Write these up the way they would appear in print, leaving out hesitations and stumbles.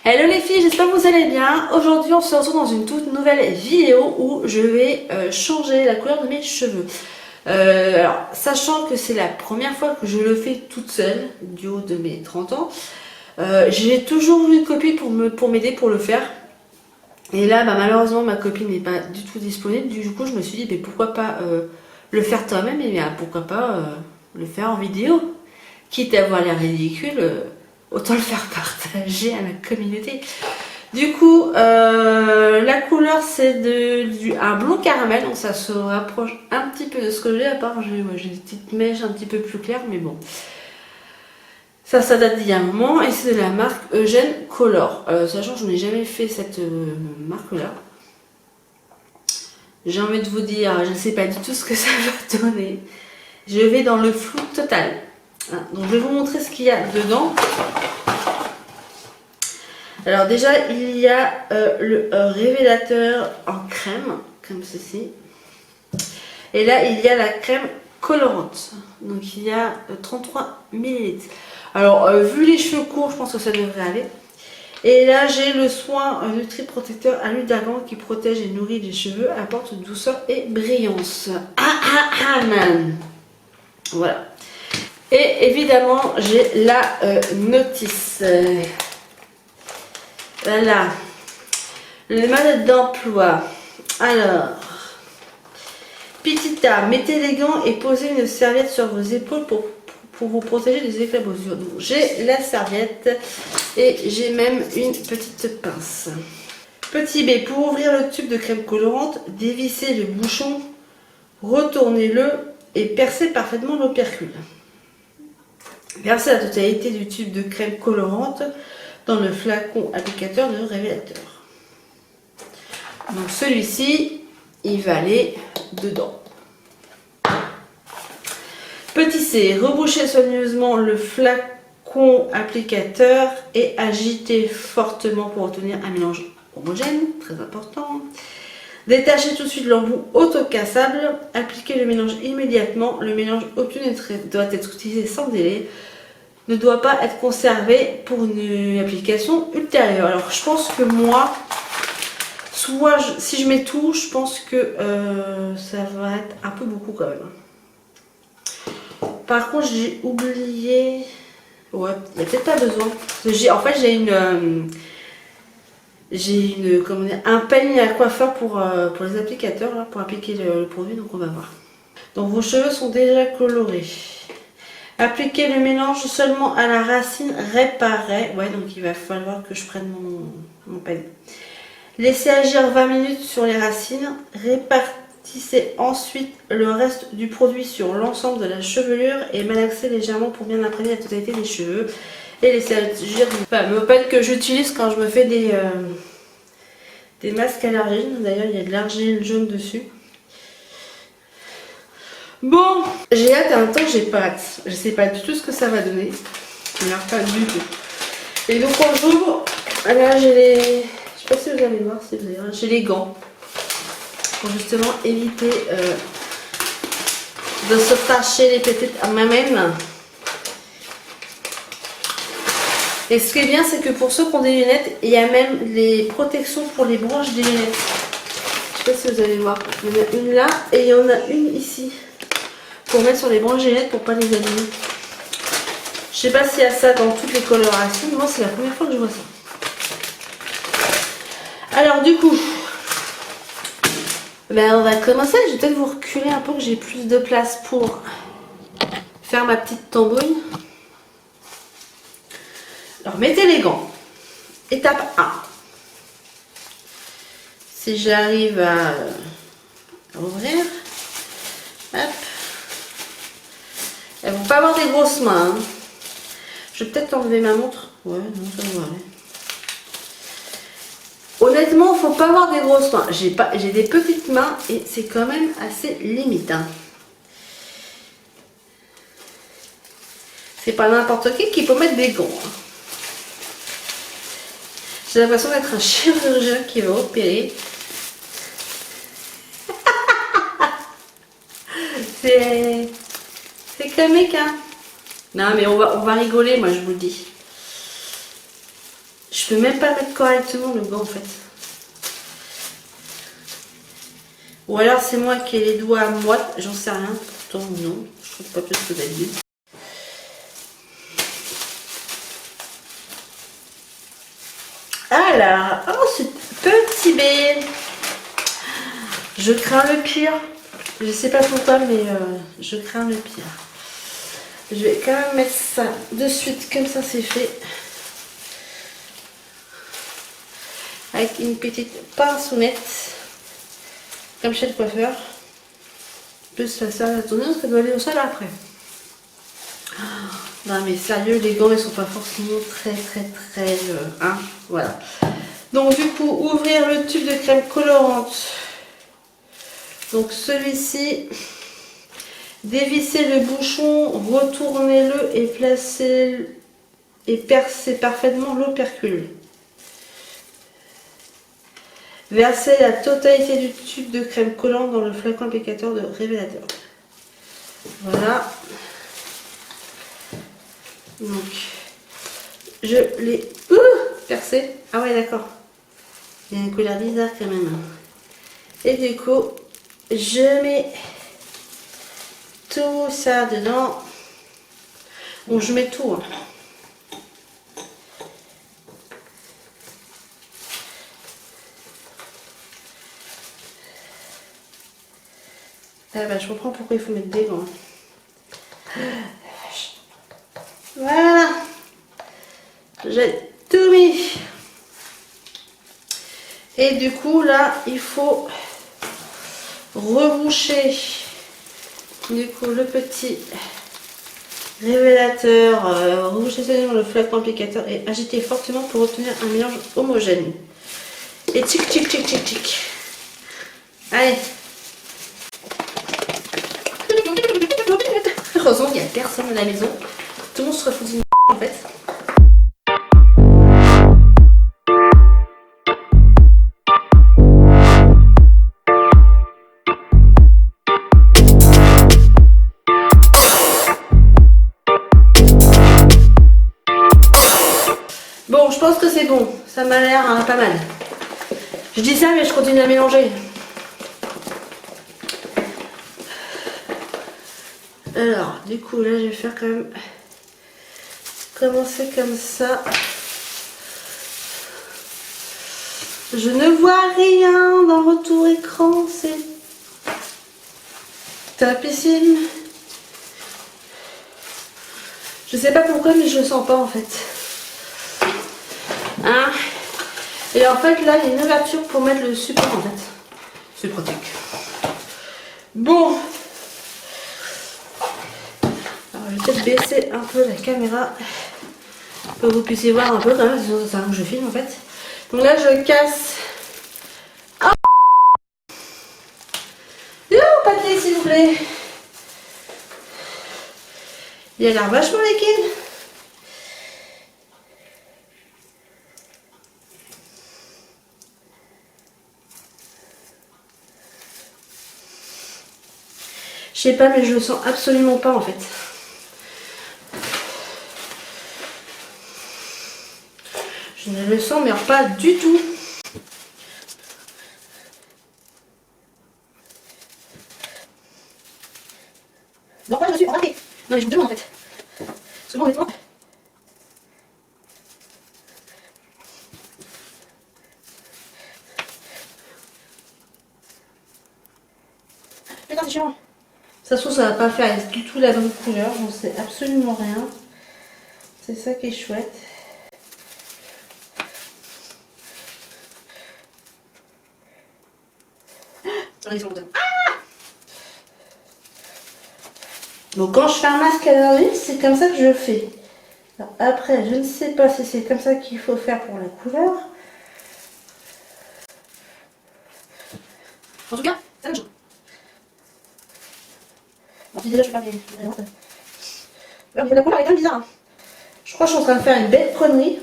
Hello les filles, j'espère que vous allez bien. Aujourd'hui on se retrouve dans une toute nouvelle vidéo où je vais changer la couleur de mes cheveux. Alors sachant que c'est la première fois que je le fais toute seule du haut de mes 30 ans, j'ai toujours eu une copine pour m'aider pour le faire. Et là malheureusement ma copine n'est pas du tout disponible, du coup je me suis dit mais pourquoi pas le faire toi-même et bien pourquoi pas le faire en vidéo. Quitte à avoir l'air ridicule, autant le faire partager à la communauté. Du coup, la couleur c'est un blond caramel, donc ça se rapproche un petit peu de ce que j'ai, à part j'ai des petites mèches un petit peu plus claires, mais bon. Ça date d'il y a un moment et c'est de la marque Eugène Color. Sachant que je n'ai jamais fait cette marque-là. J'ai envie de vous dire, je ne sais pas du tout ce que ça va donner. Je vais dans le flou total. Donc je vais vous montrer ce qu'il y a dedans. Alors déjà il y a le révélateur en crème, comme ceci. Et là il y a la crème colorante. Donc il y a 33 ml. Alors vu les cheveux courts, je pense que ça devrait aller. Et là j'ai le soin Nutri Protecteur à l'huile d'argan qui protège et nourrit les cheveux, apporte douceur et brillance. Man. Voilà. Et évidemment, j'ai la notice. Voilà. Le mode d'emploi. Alors, Pitita, mettez les gants et posez une serviette sur vos épaules pour vous protéger des éclaboussures. Donc, j'ai la serviette et j'ai même une petite pince. Petit B, pour ouvrir le tube de crème colorante, dévissez le bouchon, retournez-le et percez parfaitement l'opercule. Versez la totalité du tube de crème colorante dans le flacon applicateur de révélateur. Donc celui-ci, il va aller dedans. Petit C, rebouchez soigneusement le flacon applicateur et agitez fortement pour obtenir un mélange homogène, très important. Détachez tout de suite l'embout autocassable, appliquez le mélange immédiatement. Le mélange obtenu doit être utilisé sans délai, ne doit pas être conservé pour une application ultérieure. Alors je pense que moi, soit si je mets tout, je pense que ça va être un peu beaucoup quand même. Par contre j'ai oublié, ouais, il n'y a peut-être pas besoin. En fait j'ai comment dire, un peigne à coiffeur pour les applicateurs, là, pour appliquer le produit, donc on va voir. Donc vos cheveux sont déjà colorés. Appliquez le mélange seulement à la racine réparée. Ouais, donc il va falloir que je prenne mon peigne. Laissez agir 20 minutes sur les racines. Répartissez ensuite le reste du produit sur l'ensemble de la chevelure et malaxez légèrement pour bien imprégner la totalité des cheveux. Et laissez agir le peigne que j'utilise quand je me fais des masques à l'argile. D'ailleurs, il y a de l'argile jaune dessus. Bon, j'ai hâte, en même temps j'ai pas hâte. Je sais pas du tout ce que ça va donner. Il n'a pas du tout. Et donc quand j'ouvre, là j'ai les... Je sais pas si vous allez voir, si vous allez voir. J'ai les gants. Pour justement éviter de se tâcher les petites à ma main. Et ce qui est bien, c'est que pour ceux qui ont des lunettes, il y a même les protections pour les branches des lunettes. Je sais pas si vous allez voir. Il y en a une là et il y en a une ici. Pour mettre sur les branches des lunettes pour pas les abîmer. Je sais pas s'il y a ça dans toutes les colorations. Moi, c'est la première fois que je vois ça. Alors, du coup, on va commencer. Je vais peut-être vous reculer un peu que j'ai plus de place pour faire ma petite tambouille. Alors, mettez les gants. Étape 1. Si j'arrive à ouvrir, hop. Elles vont pas avoir des grosses mains. Hein. Je vais peut-être enlever ma montre. Ouais, non, ça va aller. Honnêtement, il ne faut pas avoir des grosses mains. J'ai des petites mains et c'est quand même assez limite. Hein. C'est pas n'importe qui peut mettre des gants. Hein. J'ai l'impression d'être un chirurgien qui va opérer. C'est comique, hein. Non, mais on va rigoler, moi, je vous le dis. Je peux même pas mettre correctement le gant en fait. Ou alors c'est moi qui ai les doigts à moite, j'en sais rien. Pourtant non, je trouve pas plus que d'habitude. Alors, oh ce petit B. Je crains le pire. Je sais pas pourquoi, mais je crains le pire. Je vais quand même mettre ça de suite, comme ça c'est fait. Avec une petite pinceonnette, comme chez le coiffeur. Plus la serre à tourner, parce qu'elle doit aller au sol après. Non mais sérieux, les gants ils sont pas forcément très hein, voilà. Donc du coup, ouvrir le tube de crème colorante. Donc celui-ci, dévissez le bouchon, retournez-le et placez et percez parfaitement l'opercule. Versez la totalité du tube de crème collante dans le flacon applicateur de révélateur. Voilà. Donc, je l'ai percé. Ah ouais, d'accord. Il y a une couleur bizarre quand même. Et du coup, je mets tout ça dedans. Bon, je mets tout. Hein. Ah bah, je comprends pourquoi il faut mettre des gants. Voilà. J'ai tout mis. Et du coup, là, il faut reboucher du coup le petit révélateur, reboucher dans le flacon applicateur et agiter fortement pour obtenir un mélange homogène. Et tic tic tic tic tic. Allez. Heureusement qu'il n'y a personne à la maison. Tout le monde se refout d'une en fait. Bon, je pense que c'est bon. Ça m'a l'air pas mal. Je dis ça, mais je continue à mélanger. Alors, du coup, là, je vais faire quand même commencer comme ça. Je ne vois rien dans le retour écran, c'est tapissime. Je sais pas pourquoi, mais je le sens pas en fait. Hein? Et en fait, là, il y a une ouverture pour mettre le support en fait. C'est pratique. Bon. Alors, je vais peut-être baisser un peu la caméra pour que vous puissiez voir un peu quand même, sinon ça sert à rien que je filme en fait. Donc là, je casse. Oh, pâté, s'il vous plaît. Il a l'air vachement liquide. Je sais pas, mais je le sens absolument pas en fait. Je ne le sens mais pas du tout. Donc moi je me suis remarqué. Non mais je vous demande en fait. Parce que moi honnêtement. Putain c'est chiant. Ça se trouve ça va pas faire du tout la bonne couleur, j'en sais absolument rien. C'est ça qui est chouette. Donc quand je fais un masque allergique, c'est comme ça que je fais. Alors, après, je ne sais pas si c'est comme ça qu'il faut faire pour la couleur. En tout cas, ça me joue. Bon, déjà, je vais faire les la couleur est quand même bizarre. Hein. Je crois que je suis en train de faire une belle connerie.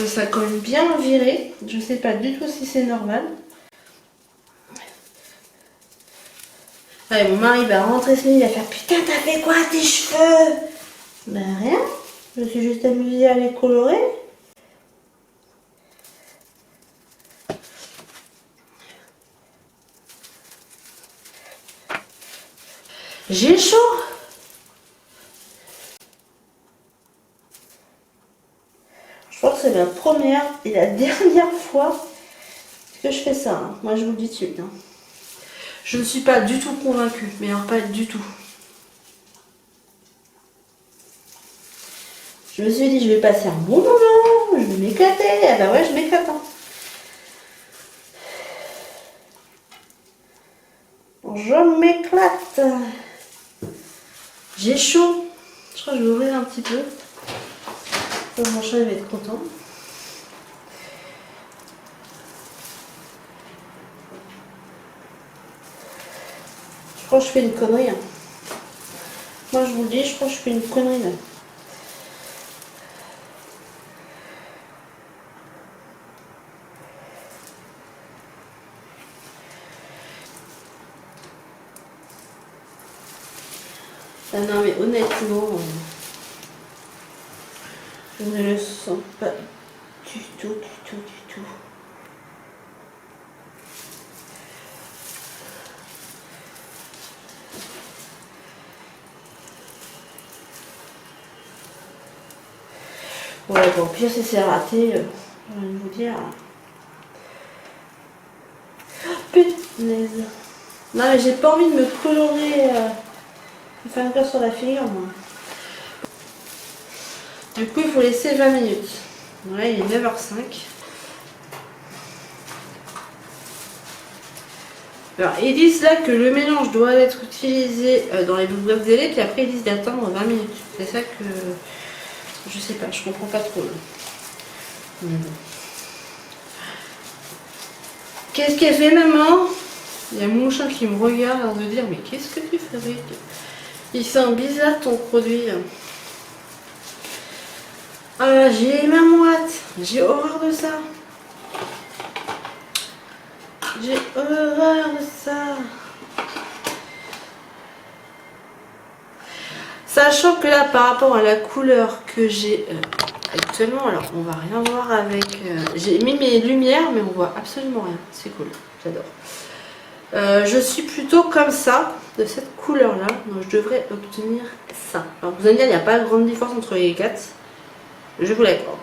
Ça a quand même bien viré. Je ne sais pas du tout si c'est normal. Allez, mon mari va rentrer ce midi, il va faire putain, t'as fait quoi tes cheveux? Ben rien. Je me suis juste amusée à les colorer. J'ai chaud. Je crois que c'est la première et la dernière fois que je fais ça. Hein. Moi, je vous le dis tout de suite. Hein. Je ne suis pas du tout convaincue, mais alors pas du tout. Je me suis dit, je vais passer un bon moment, je vais m'éclater. Ah bah ouais, je m'éclate. Hein. Je m'éclate. J'ai chaud. Je crois que je vais ouvrir un petit peu. Mon chat il va être content. Je crois que je fais une connerie. Hein. Moi je vous le dis, je crois que je fais une connerie là. Ah non mais honnêtement, je ne le sens pas du tout. Ouais bon, pire si c'est raté, je vais vous dire. Punaise. Non mais j'ai pas envie de me colorer, me faire un cœur sur la figure moi. Du coup, il faut laisser 20 minutes. Ouais, il est 9h05. Alors, ils disent là que le mélange doit être utilisé dans les doubles blocs délai, puis après ils disent d'attendre 20 minutes. C'est ça que je sais pas, je comprends pas trop. Qu'est-ce qu'elle fait, maman? Il y a mon chat qui me regarde en me dire mais qu'est-ce que tu fabriques? Il sent bizarre ton produit. Ah, j'ai ma moite, j'ai horreur de ça. J'ai horreur de ça. Sachant que là, par rapport à la couleur que j'ai actuellement, alors on va rien voir avec... j'ai mis mes lumières, mais on voit absolument rien. C'est cool, j'adore. Je suis plutôt comme ça, de cette couleur-là. Donc je devrais obtenir ça. Alors vous allez dire, il n'y a pas de grande différence entre les quatre. Je vous l'accorde.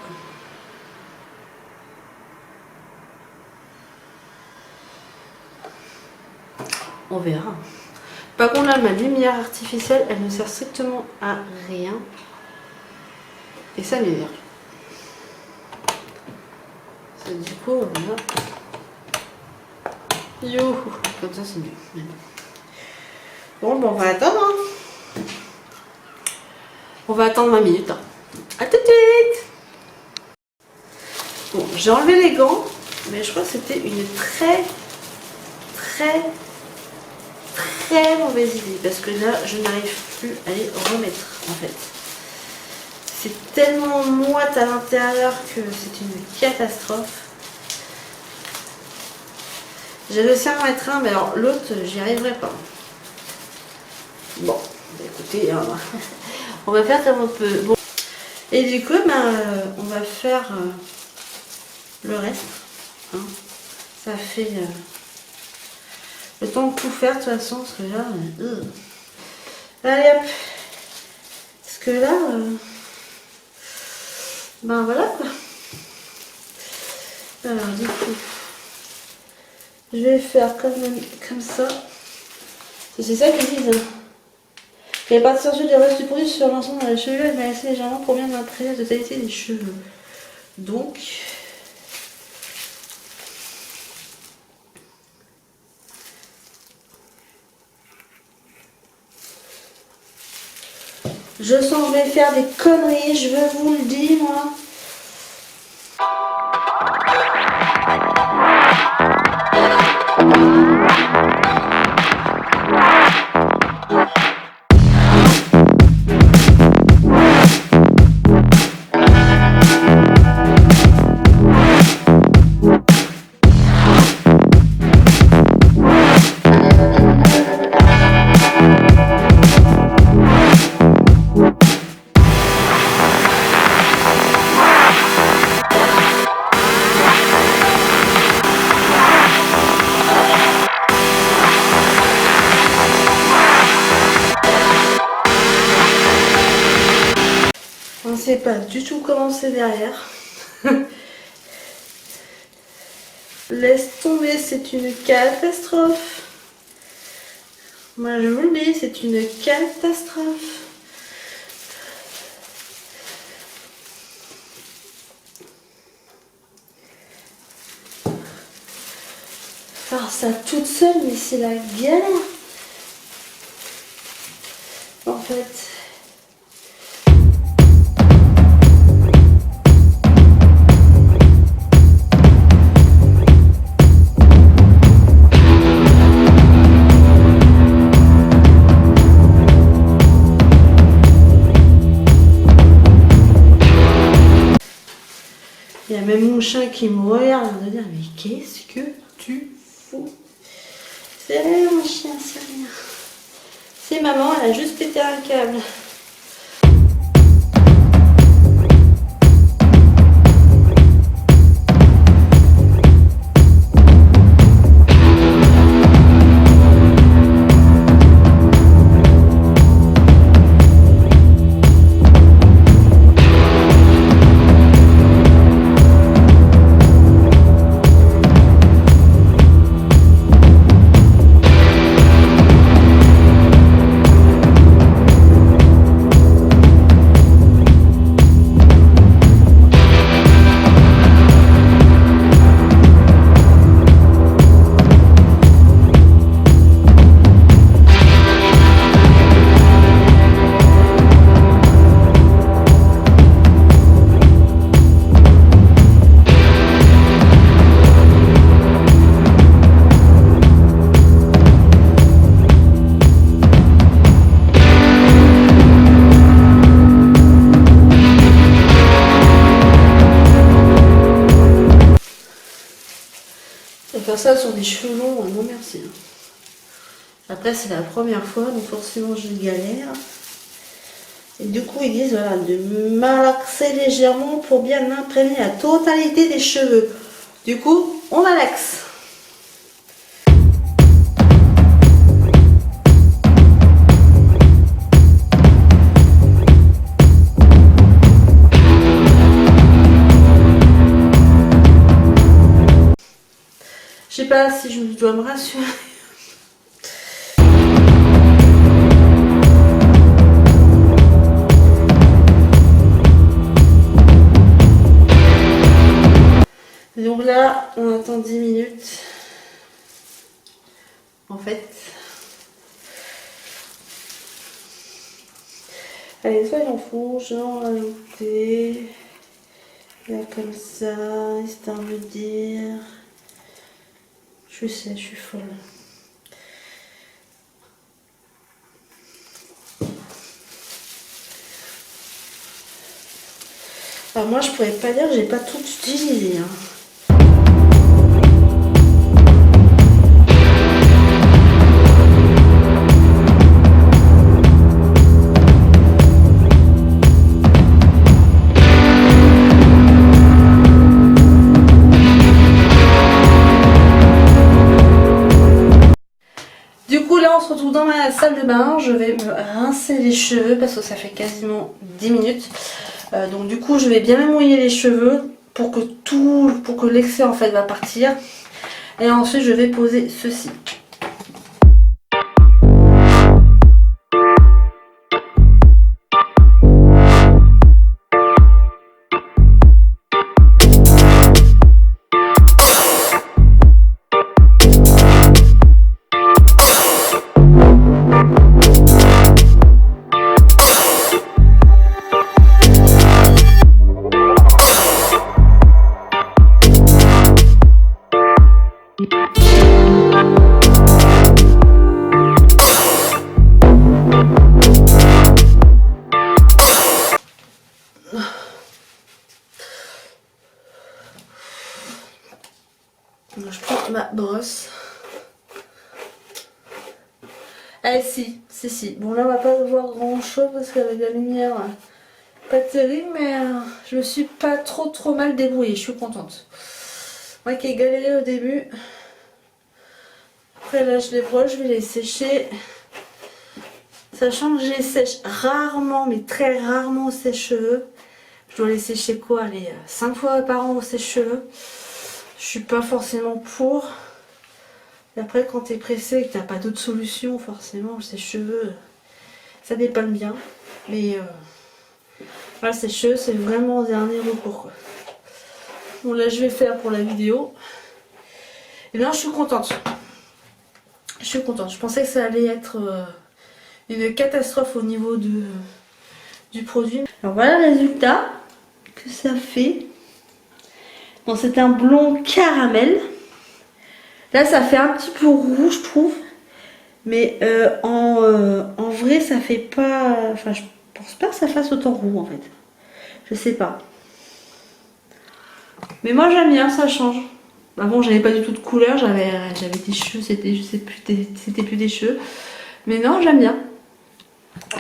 On verra. Par contre là, ma lumière artificielle, elle ne sert strictement à rien. Et ça m'énerve. Du coup, voilà. Yo, comme ça c'est mieux. Bon, ben on va attendre. Hein. On va attendre 20 minutes. Hein. A tout de suite. Bon, j'ai enlevé les gants, mais je crois que c'était une très mauvaise idée parce que là, je n'arrive plus à les remettre en fait. C'est tellement moite à l'intérieur que c'est une catastrophe. J'ai réussi à en mettre un, mais alors l'autre, j'y arriverai pas. Bon, écoutez, on va faire comme on peut. Bon. Et du coup, on va faire le reste. Hein. Ça fait le temps de tout faire de toute façon, parce que là... Allez hop. Parce que là... ben voilà quoi. Alors du coup... Je vais faire comme ça. C'est ça qu'ils disent. Hein. La partie sensuelle des restes du produit sur l'ensemble de la chevelure et va laisser légèrement pour bien imprégner la totalité des cheveux. Donc... Je sens que je vais faire des conneries, je vous le dis moi. On ne sait pas du tout comment c'est derrière. Laisse tomber, c'est une catastrophe. Moi je vous le dis, c'est une catastrophe. Faire ça toute seule, mais c'est la galère. En fait. Il y a même mon chien qui me regarde en me dire mais qu'est-ce que tu fous? C'est rien mon chien, c'est rien. C'est maman, elle a juste pété un câble. Faire ça sur des cheveux longs, non merci. Après c'est la première fois, donc forcément je galère. Et du coup ils disent voilà, de malaxer légèrement pour bien imprégner la totalité des cheveux. Du coup on malaxe. Je sais pas si je dois me rassurer. Donc là, on attend 10 minutes. En fait. Allez, soyons fous, je vais en rajouter. Là, comme ça, histoire de dire. Je sais, je suis folle. Alors moi, je pourrais pas dire que j'ai pas tout utilisé. Hein. On se retrouve dans ma salle de bain, je vais me rincer les cheveux parce que ça fait quasiment 10 minutes. Donc du coup je vais bien me mouiller les cheveux pour que l'excès en fait va partir. Et ensuite je vais poser ceci. Je prends ma brosse. Eh si. Bon là on va pas voir grand chose parce qu'avec la lumière pas terrible, mais je me suis pas trop mal débrouillée, je suis contente. Moi qui ai galéré au début. Après là je les brosse, je vais les sécher. Sachant que je les sèche rarement, mais très rarement au sèche-cheveux. Je dois les sécher quoi, allez, 5 fois par an au sèche-cheveux. Je suis pas forcément pour. Et après, quand t'es pressé et que t'as pas d'autre solution, forcément, le sèche-cheveux, ça dépanne bien. Mais voilà, le sèche-cheveux, c'est vraiment un dernier recours, quoi. Bon, là, je vais faire pour la vidéo. Et là, je suis contente. Je suis contente. Je pensais que ça allait être une catastrophe au niveau du produit. Alors voilà le résultat que ça fait. Bon, c'est un blond caramel. Là, ça fait un petit peu roux, je trouve. Mais en vrai, ça fait pas... Enfin, je pense pas que ça fasse autant roux, en fait. Je sais pas. Mais moi, j'aime bien, ça change. Avant, j'avais pas du tout de couleur. J'avais des cheveux, c'était plus des cheveux. Mais non, j'aime bien.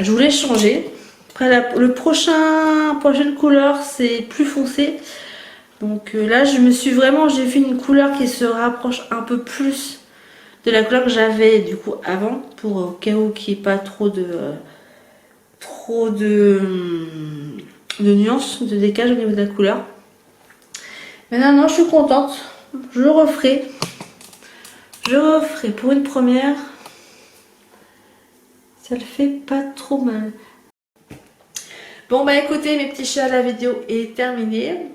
Je voulais changer. Après, prochaine couleur, c'est plus foncé. Donc là, j'ai fait une couleur qui se rapproche un peu plus de la couleur que j'avais du coup avant, pour au cas où qu'il n'y ait pas trop de nuances, de décalage au niveau de la couleur. Mais non, je suis contente. Je referai pour une première. Ça le fait pas trop mal. Bon bah écoutez mes petits chats, la vidéo est terminée.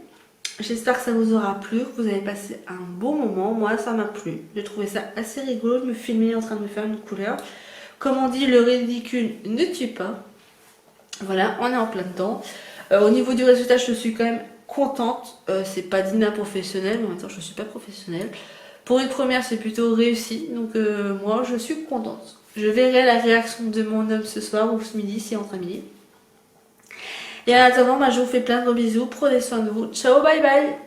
J'espère que ça vous aura plu, que vous avez passé un bon moment. Moi ça m'a plu. J'ai trouvé ça assez rigolo de me filmer en train de me faire une couleur. Comme on dit, le ridicule ne tue pas. Voilà, on est en plein dedans. Au niveau du résultat, je suis quand même contente. C'est pas digne d'un professionnel, mais en même temps je suis pas professionnelle. Pour une première, c'est plutôt réussi. Donc moi je suis contente. Je verrai la réaction de mon homme ce soir ou ce midi, si entre midi. Et en attendant, je vous fais plein de gros bisous. Prenez soin de vous. Ciao, bye bye.